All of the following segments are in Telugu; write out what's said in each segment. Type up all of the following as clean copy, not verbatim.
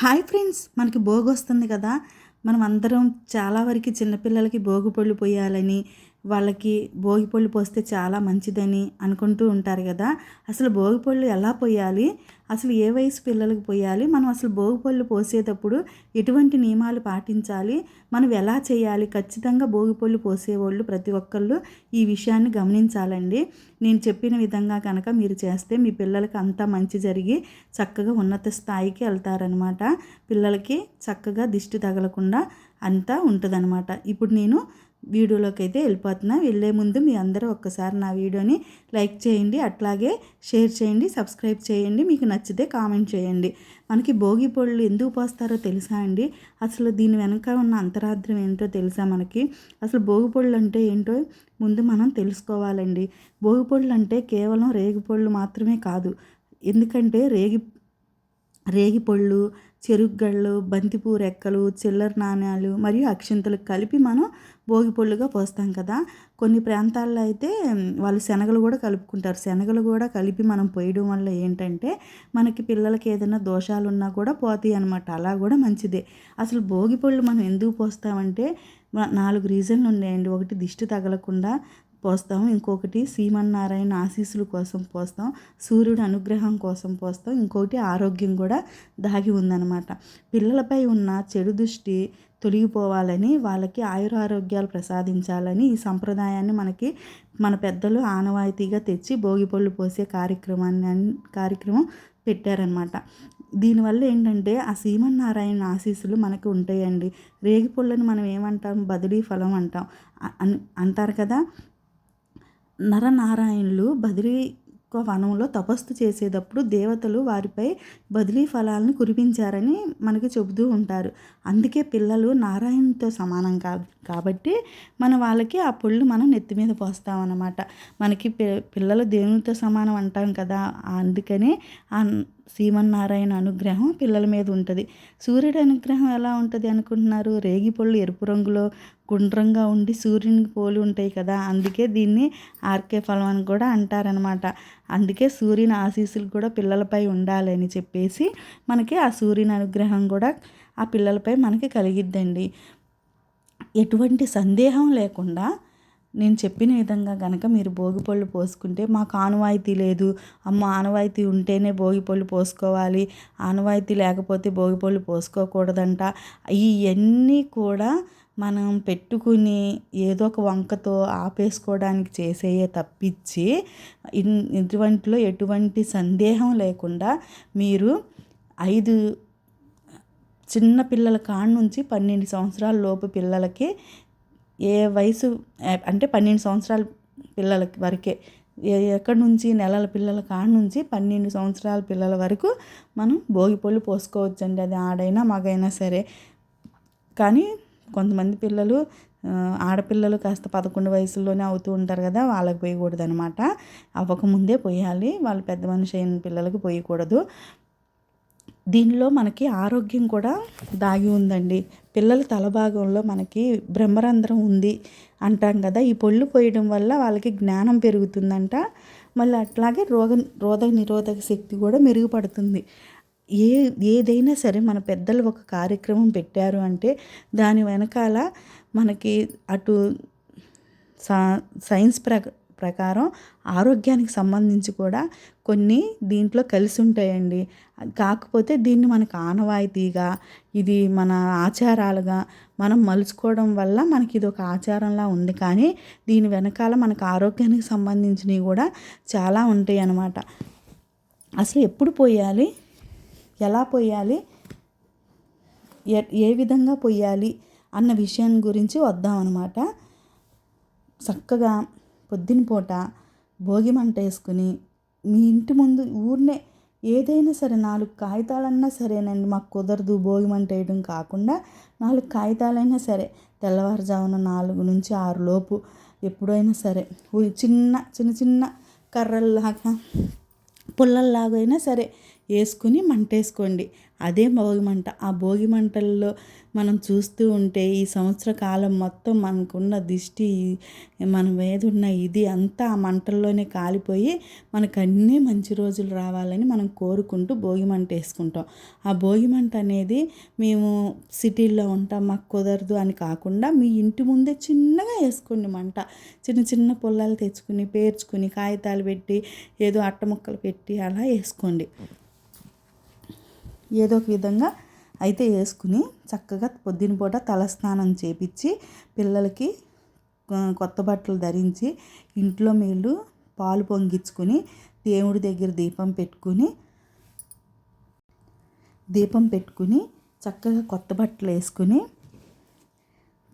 హాయ్ ఫ్రెండ్స్, మనకి భోగి వస్తుంది కదా. మనం అందరం చాలా వరకు చిన్నపిల్లలకి భోగి పళ్ళు పోయాలని, వాళ్ళకి భోగి పళ్ళు పోస్తే చాలా మంచిదని అనుకుంటూ ఉంటారు కదా. అసలు భోగి పళ్ళు ఎలా పోయాలి, అసలు ఏ వయసు పిల్లలకు పోయాలి, మనం అసలు భోగి పళ్ళు పోసేటప్పుడు ఎటువంటి నియమాలు పాటించాలి, మనం ఎలా చేయాలి, ఖచ్చితంగా భోగి పళ్ళు పోసేవాళ్ళు ప్రతి ఒక్కళ్ళు ఈ విషయాన్ని గమనించాలండి. నేను చెప్పిన విధంగా కనుక మీరు చేస్తే మీ పిల్లలకి అంతా మంచి జరిగి చక్కగా ఉన్నత స్థాయికి వెళ్తారనమాట. పిల్లలకి చక్కగా దిష్టి తగలకుండా అంతా ఉంటుందన్నమాట. ఇప్పుడు నేను వీడియోలోకి అయితే వెళ్ళిపోతున్నా. వెళ్ళే ముందు మీ అందరూ ఒక్కసారి నా వీడియోని లైక్ చేయండి, అట్లాగే షేర్ చేయండి, సబ్స్క్రైబ్ చేయండి. మీకు నచ్చితే కామెంట్ చేయండి. మనకి భోగి పళ్ళు ఎందుకు పోస్తారో తెలుసా అండి? అసలు దీని వెనక ఉన్న అంతరార్థం ఏంటో తెలుసా మనకి? అసలు భోగి పళ్ళు అంటే ఏంటో ముందు మనం తెలుసుకోవాలండి. భోగి పళ్ళు అంటే కేవలం రేగి పళ్ళు మాత్రమే కాదు. ఎందుకంటే రేగిపళ్ళు, చెరుగ్గళ్ళు, బంతిపూ రెక్కలు, చిల్లర నాణ్యాలు మరియు అక్షింతలు కలిపి మనం భోగిపళ్ళుగా పోస్తాం కదా. కొన్ని ప్రాంతాల్లో అయితే వాళ్ళు శనగలు కూడా కలుపుకుంటారు. శనగలు కూడా కలిపి మనం పోయడం వల్ల ఏంటంటే మనకి పిల్లలకి ఏదైనా దోషాలు ఉన్నా కూడా పోతాయి అన్నమాట. అలా కూడా మంచిదే. అసలు భోగిపళ్ళు మనం ఎందుకు పోస్తామంటే 4 రీజన్లు ఉన్నాయండి. ఒకటి దిష్టి తగలకుండా పోస్తాం, ఇంకొకటి శ్రీమన్నారాయణ ఆశీస్సుల కోసం పోస్తాం, సూర్యుడి అనుగ్రహం కోసం పోస్తాం, ఇంకొకటి ఆరోగ్యం కూడా దాగి ఉందన్నమాట. పిల్లలపై ఉన్న చెడు దృష్టి తొలగిపోవాలని, వాళ్ళకి ఆయురారోగ్యాలు ప్రసాదించాలని ఈ సంప్రదాయాన్ని మన పెద్దలు ఆనవాయితీగా తెచ్చి భోగిపళ్ళు పోసే కార్యక్రమం పెట్టారనమాట. దీనివల్ల ఏంటంటే ఆ శ్రీమన్నారాయణ ఆశీస్సులు మనకు ఉంటాయండి. రేగిపళ్ళని మనం ఏమంటాం, బదిలీ ఫలం అంటాం అంటారు కదా. నరనారాయణులు బదిలీ వనంలో తపస్సు చేసేటప్పుడు దేవతలు వారిపై బదిలీ ఫలాలను కురిపించారని మనకి చెబుతూ ఉంటారు. అందుకే పిల్లలు నారాయణునితో సమానం కాబట్టి వాళ్ళకి ఆ పళ్ళు మనం నెత్తి మీద పోస్తామన్నమాట. మనకి పిల్లలు దేవునితో సమానం అంటాం కదా, అందుకనే ఆ శ్రీమన్నారాయణ అనుగ్రహం పిల్లల మీద ఉంటుంది. సూర్యుడి అనుగ్రహం ఎలా ఉంటుంది అనుకుంటున్నారు? రేగి పళ్ళు ఎరుపు రంగులో గుండ్రంగా ఉండి సూర్యునికి పోలి ఉంటాయి కదా, అందుకే దీన్ని ఆర్కే ఫలం అని కూడా అంటారనమాట. అందుకే సూర్యుని ఆశీస్సులు కూడా పిల్లలపై ఉండాలని చెప్పేసి మనకి ఆ సూర్యుని అనుగ్రహం కూడా ఆ పిల్లలపై మనకి కలిగిద్దండి. ఎటువంటి సందేహం లేకుండా నేను చెప్పిన విధంగా కనుక మీరు భోగిపళ్ళు పోసుకుంటే, మాకు ఆనవాయితీ లేదు, ఆనవాయితీ ఉంటేనే భోగిపళ్ళు పోసుకోవాలి, ఆనవాయితీ లేకపోతే భోగిపళ్ళు పోసుకోకూడదంట, ఇవన్నీ కూడా మనం పెట్టుకుని ఏదో ఒక వంకతో ఆపేసుకోవడానికి చేసేయే తప్పించి ఇటువంటిలో ఎటువంటి సందేహం లేకుండా మీరు 5 చిన్న పిల్లల కాడ నుంచి 12 సంవత్సరాల లోపు పిల్లలకి, ఏ వయసు అంటే 12 సంవత్సరాల పిల్లల వరకే, ఎక్కడి నుంచి నెలల పిల్లల కాడ నుంచి 12 సంవత్సరాల పిల్లల వరకు మనం భోగిపళ్ళు పోసుకోవచ్చండి. అది ఆడైనా మగైనా సరే. కానీ కొంతమంది పిల్లలు ఆడపిల్లలు కాస్త 11 వయసులోనే అవుతూ ఉంటారు కదా, వాళ్ళకి పోయకూడదు అనమాట. అవ్వకముందే పోయాలి, వాళ్ళు పెద్ద మనిషి అయిన పిల్లలకి పోయకూడదు. దీనిలో మనకి ఆరోగ్యం కూడా దాగి ఉందండి. పిల్లల తలభాగంలో మనకి బ్రహ్మరంధ్రం ఉంది అంటాం కదా, ఈ పళ్ళు పోయడం వల్ల వాళ్ళకి జ్ఞానం పెరుగుతుందంట. మళ్ళీ అట్లాగే రోగ నిరోధక శక్తి కూడా మెరుగుపడుతుంది. ఏదైనా సరే మన పెద్దలు ఒక కార్యక్రమం పెట్టారు అంటే దాని వెనకాల మనకి అటు సైన్స్ ప్రకారం ఆరోగ్యానికి సంబంధించి కూడా కొన్ని దీంట్లో కలిసి ఉంటాయండి. కాకపోతే దీన్ని మనకు ఆనవాయితీగా, ఇది మన ఆచారాలుగా మనం మలుచుకోవడం వల్ల మనకి ఇది ఒక ఆచారంలా ఉంది. కానీ దీని వెనకాల మనకు ఆరోగ్యానికి సంబంధించినవి కూడా చాలా ఉంటాయి అన్నమాట. అసలు ఎప్పుడు పోయాలి, ఎలా పోయాలి, ఏ విధంగా పోయాలి అన్న విషయం గురించి వద్దామన్నమాట. చక్కగా పొద్దున పూట భోగి మంట వేసుకుని మీ ఇంటి ముందు ఊరినే ఏదైనా సరే 4 కాగితాలన్నా సరేనండి, మాకు కుదరదు భోగి మంట వేయడం కాకుండా 4 కాగితాలైనా సరే తెల్లవారుజామున 4 నుంచి 6 లోపు ఎప్పుడైనా సరే చిన్న చిన్న కర్రల్లాగా పుల్లల్లాగైనా సరే వేసుకుని మంట వేసుకోండి. అదే భోగి మంట. ఆ భోగి మంటల్లో మనం చూస్తూ ఉంటే ఈ సంవత్సర కాలం మొత్తం మనకున్న దిష్టి, మన మీద ఉన్న ఇది అంతా ఆ మంటల్లోనే కాలిపోయి మనకు అన్నీ మంచి రోజులు రావాలని మనం కోరుకుంటూ భోగి మంట వేసుకుంటాం. ఆ భోగి మంట అనేది మేము సిటీల్లో ఉంటాం, మాకు కుదరదు అని కాకుండా మీ ఇంటి ముందే చిన్నగా వేసుకోండి మంట. చిన్న చిన్న పుల్లలు తెచ్చుకుని పేర్చుకుని కాగితాలు పెట్టి ఏదో అట్ట ముక్కలు పెట్టి అలా వేసుకోండి. ఏదో ఒక విధంగా అయితే వేసుకుని చక్కగా పొద్దున పూట తలస్నానం చేపించి పిల్లలకి కొత్త బట్టలు ధరించి ఇంట్లో మీరు పాలు పొంగించుకొని దేవుడి దగ్గర దీపం పెట్టుకుని చక్కగా కొత్త బట్టలు వేసుకుని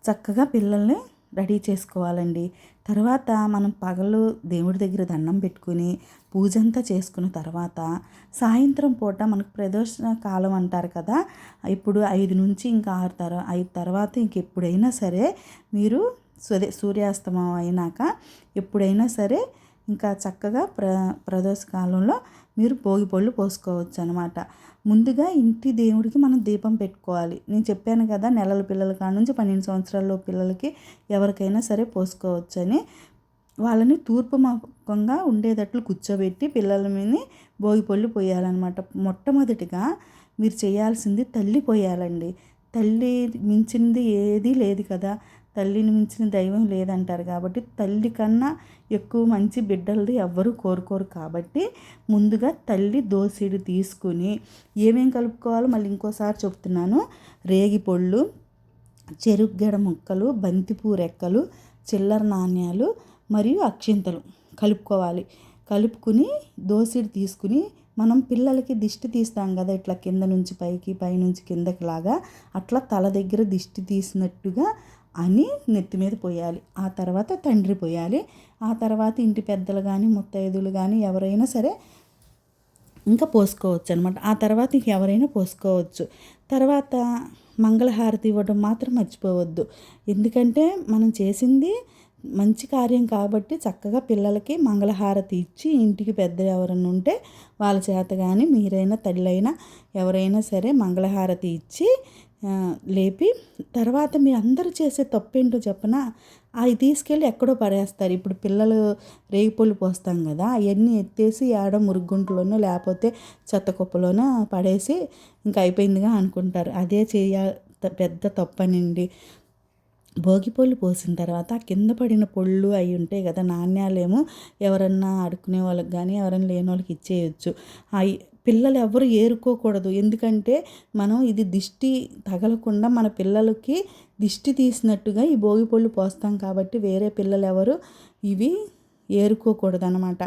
చక్కగా పిల్లల్ని రెడీ చేసుకోవాలండి. తర్వాత మనం పగలు దేవుడి దగ్గర దండం పెట్టుకుని పూజ అంతా చేసుకున్న తర్వాత సాయంత్రం పూట మనకు ప్రదోషణ కాలం అంటారు కదా, ఇప్పుడు 5 నుంచి ఇంకా 5 తర్వాత ఇంకెప్పుడైనా సరే మీరు సూర్యాస్తమం అయినాక ఎప్పుడైనా సరే ఇంకా చక్కగా ప్రదోష కాలంలో మీరు భోగి పళ్ళు పోసుకోవచ్చు అనమాట. ముందుగా ఇంటి దేవుడికి మనం దీపం పెట్టుకోవాలి. నేను చెప్పాను కదా, నెలల పిల్లల కాడ నుంచి 12 సంవత్సరాల పిల్లలకి ఎవరికైనా సరే పోసుకోవచ్చని. వాళ్ళని తూర్పు ముఖంగా ఉండేటట్లు కూర్చోబెట్టి పిల్లల మీద భోగి పళ్ళు పోయాలన్నమాట. మొట్టమొదటిగా మీరు చేయాల్సింది తల్లి పోయాలండి. తల్లి మించింది ఏదీ లేదు కదా, తల్లిని మించిన దైవం లేదంటారు కాబట్టి తల్లి కన్నా ఎక్కువ మంచి బిడ్డలది ఎవ్వరూ కోరుకోరు కాబట్టి ముందుగా తల్లి దోసిడి తీసుకుని ఏమేం కలుపుకోవాలో మళ్ళీ ఇంకోసారి చెప్తున్నాను. రేగి పళ్ళు, చెరుగ్గడ ముక్కలు, బంతిపూ రెక్కలు, చిల్లర నాణ్యాలు మరియు అక్షింతలు కలుపుకోవాలి. కలుపుకుని దోసిడి తీసుకుని మనం పిల్లలకి దిష్టి తీస్తాం కదా, ఇట్లా కింద నుంచి పైకి పైనుంచి కిందకి లాగా అట్లా తల దగ్గర దిష్టి తీసినట్టుగా అని నెత్తి మీద పోయాలి. ఆ తర్వాత తండ్రి పోయాలి. ఆ తర్వాత ఇంటి పెద్దలు కానీ ముత్తైదులు కానీ ఎవరైనా సరే ఇంకా పోసుకోవచ్చు అనమాట. ఆ తర్వాత ఎవరైనా పోసుకోవచ్చు. తర్వాత మంగళహారతి ఇవ్వడం మాత్రం మర్చిపోవద్దు. ఎందుకంటే మనం చేసింది మంచి కార్యం కాబట్టి చక్కగా పిల్లలకి మంగళహారతి ఇచ్చి ఇంటికి పెద్దలు ఎవరైనా ఉంటే వాళ్ళ చేత కానీ మీరైనా తల్లైనా ఎవరైనా సరే మంగళహారతి ఇచ్చి లేపి తర్వాత మీ అందరూ చేసే తప్పేంటో చెప్పనా, అవి తీసుకెళ్ళి ఎక్కడో పడేస్తారు. ఇప్పుడు పిల్లలు రేగిపళ్ళు పోస్తాం కదా, అవన్నీ ఎత్తేసి ఆడ మురుగుంటలోనో లేకపోతే చెత్త కుప్పలోనో పడేసి ఇంకా అయిపోయిందిగా అనుకుంటారు. అదే పెద్ద తప్పనండి. భోగిపళ్ళు పోసిన తర్వాత కింద పడిన పొళ్ళు అవి ఉంటాయి కదా, నాణ్యాలేమో ఎవరన్నా ఆడుకునే వాళ్ళకి కానీ ఎవరైనా లేని వాళ్ళకి ఇచ్చేయచ్చు. అవి పిల్లలు ఎవరు ఏరుకోకూడదు. ఎందుకంటే మనం ఇది దిష్టి తగలకుండా మన పిల్లలకి దిష్టి తీసినట్టుగా ఈ భోగిపళ్ళు పోస్తాం కాబట్టి వేరే పిల్లలు ఎవరు ఇవి ఏరుకోకూడదు అనమాట.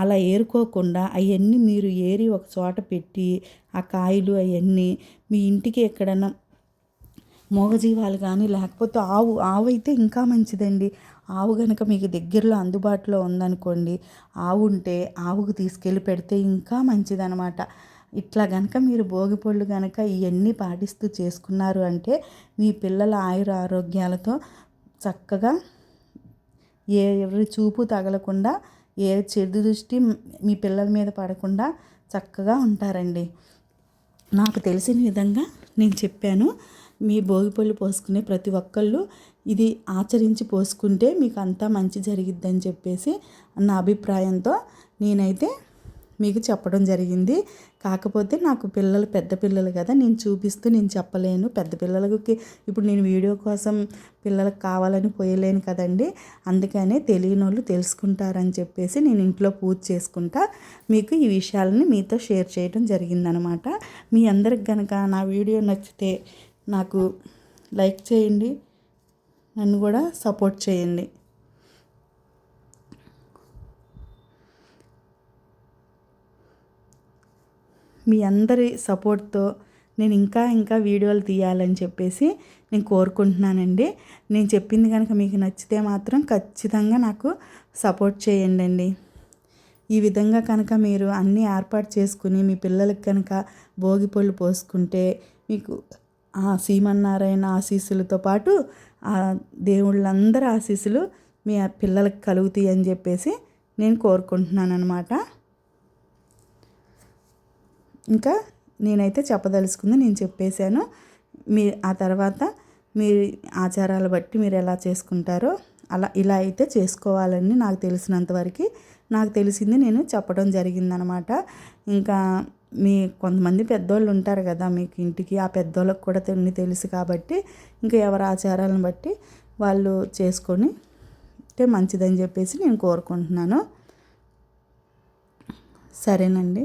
అలా ఏరుకోకుండా అవన్నీ మీరు ఏరి ఒక చోట పెట్టి ఆ కాయలు అవన్నీ మీ ఇంటికి ఎక్కడన్నా మూగజీవాలు కానీ లేకపోతే ఆవు అయితే ఇంకా మంచిదండి. ఆవు కనుక మీకు దగ్గరలో అందుబాటులో ఉందనుకోండి, ఆవు ఉంటే ఆవుకు తీసుకెళ్ళి పెడితే ఇంకా మంచిదనమాట. ఇట్లా కనుక మీరు భోగిపళ్ళు కనుక ఇవన్నీ పాటిస్తూ చేసుకున్నారు అంటే మీ పిల్లల ఆయుర ఆరోగ్యాలతో చక్కగా ఎవరి చూపు తగలకుండా ఏ చెడు దృష్టి మీ పిల్లల మీద పడకుండా చక్కగా ఉంటారండి. నాకు తెలిసిన విధంగా నేను చెప్పాను. మీ భోగిపళ్ళు పోసుకునే ప్రతి ఒక్కళ్ళు ఇది ఆచరించి పోసుకుంటే మీకు అంతా మంచి జరిగిద్దని చెప్పేసి నా అభిప్రాయంతో నేనైతే మీకు చెప్పడం జరిగింది. కాకపోతే నాకు పిల్లలు పెద్ద పిల్లలు కదా, నేను చూపిస్తూ నేను చెప్పలేను. పెద్ద పిల్లలకి ఇప్పుడు నేను వీడియో కోసం పిల్లలకు కావాలని పోయలేను కదండి. అందుకనే తెలియని వాళ్ళు తెలుసుకుంటారని చెప్పేసి నేను ఇంట్లో పూజ చేసుకుంటా మీకు ఈ విషయాలని మీతో షేర్ చేయడం జరిగిందనమాట. మీ అందరికి కనుక నా వీడియో నచ్చితే నాకు లైక్ చేయండి, నన్ను కూడా సపోర్ట్ చేయండి. మీ అందరి సపోర్ట్తో నేను ఇంకా వీడియోలు తీయాలని చెప్పేసి నేను కోరుకుంటున్నానండి. నేను చెప్పింది కనుక మీకు నచ్చితే మాత్రం ఖచ్చితంగా నాకు సపోర్ట్ చేయండి. ఈ విధంగా కనుక మీరు అన్నీ ఏర్పాటు చేసుకుని మీ పిల్లలకి కనుక భోగిపళ్ళు పోసుకుంటే మీకు ఆ శ్రీమన్నారాయణ ఆశీస్సులతో పాటు ఆ దేవుళ్ళందరి ఆశీస్సులు మీ పిల్లలకి కలుగుతాయి అని చెప్పేసి నేను కోరుకుంటున్నాను అనమాట. ఇంకా నేనైతే చెప్పదలుచుకుంది నేను చెప్పేశాను. ఆ తర్వాత మీ ఆచారాలు బట్టి మీరు ఎలా చేసుకుంటారో ఇలా అయితే చేసుకోవాలని నాకు తెలిసినంతవరకు నాకు తెలిసింది నేను చెప్పడం జరిగిందనమాట. ఇంకా కొంతమంది పెద్దోళ్ళు ఉంటారు కదా మీకు ఇంటికి, ఆ పెద్దోళ్ళకి కూడా తెలుసు కాబట్టి ఇంకా ఎవరి ఆచారాలను బట్టి వాళ్ళు చేసుకొని అంటే మంచిదని చెప్పేసి నేను కోరుకుంటున్నాను. సరేనండి.